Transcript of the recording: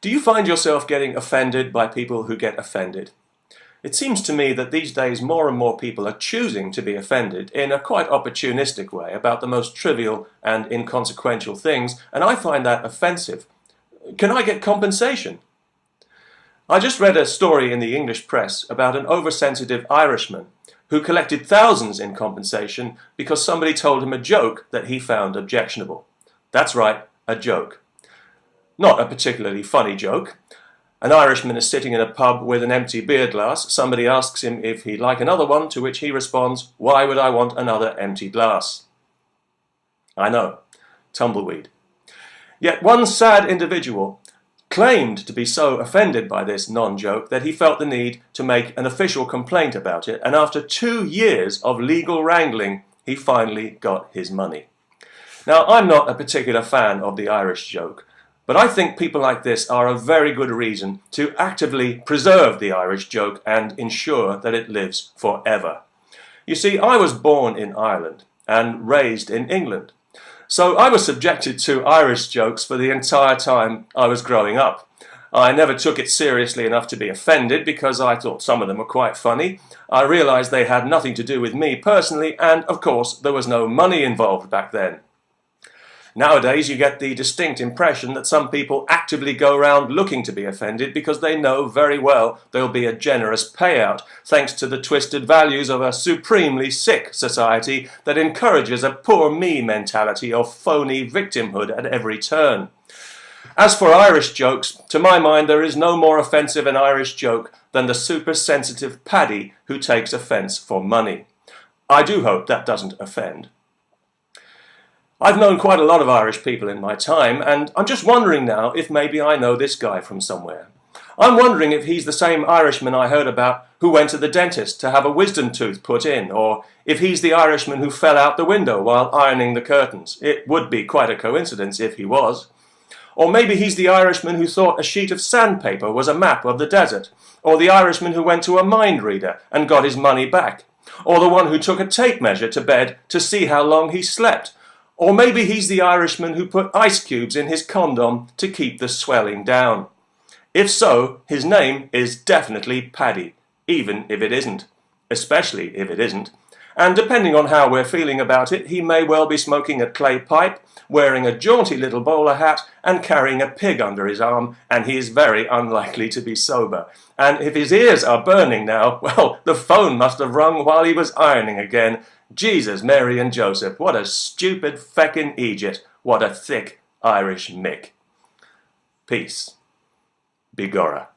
Do you find yourself getting offended by people who get offended? It seems to me that these days more and more people are choosing to be offended in a quite opportunistic way about the most trivial and inconsequential things, and I find that offensive. Can I get compensation? I just read a story in the English press about an oversensitive Irishman who collected thousands in compensation because somebody told him a joke that he found objectionable. That's right, a joke. Not a particularly funny joke. An Irishman is sitting in a pub with an empty beer glass. Somebody asks him if he'd like another one, to which he responds, "Why would I want another empty glass?" I know, tumbleweed. Yet one sad individual claimed to be so offended by this non-joke that he felt the need to make an official complaint about it, and after 2 years of legal wrangling, he finally got his money. Now, I'm not a particular fan of the Irish joke, but I think people like this are a very good reason to actively preserve the Irish joke and ensure that it lives forever. You see, I was born in Ireland and raised in England, so I was subjected to Irish jokes for the entire time I was growing up. I never took it seriously enough to be offended because I thought some of them were quite funny. I realized they had nothing to do with me personally, and of course there was no money involved back then. Nowadays, you get the distinct impression that some people actively go around looking to be offended because they know very well there'll be a generous payout, thanks to the twisted values of a supremely sick society that encourages a poor me mentality of phony victimhood at every turn. As for Irish jokes, to my mind there is no more offensive an Irish joke than the super-sensitive Paddy who takes offence for money. I do hope that doesn't offend. I've known quite a lot of Irish people in my time, and I'm just wondering now if maybe I know this guy from somewhere. I'm wondering if he's the same Irishman I heard about who went to the dentist to have a wisdom tooth put in, or if he's the Irishman who fell out the window while ironing the curtains. It would be quite a coincidence if he was. Or maybe he's the Irishman who thought a sheet of sandpaper was a map of the desert, or the Irishman who went to a mind reader and got his money back, or the one who took a tape measure to bed to see how long he slept. Or maybe he's the Irishman who put ice cubes in his condom to keep the swelling down. If so, his name is definitely Paddy, even if it isn't. Especially if it isn't. And depending on how we're feeling about it, he may well be smoking a clay pipe, wearing a jaunty little bowler hat, and carrying a pig under his arm, and he is very unlikely to be sober. And if his ears are burning now, well, the phone must have rung while he was ironing again. Jesus, Mary and Joseph, what a stupid feckin' Egypt, what a thick Irish Mick. Peace. Begorra.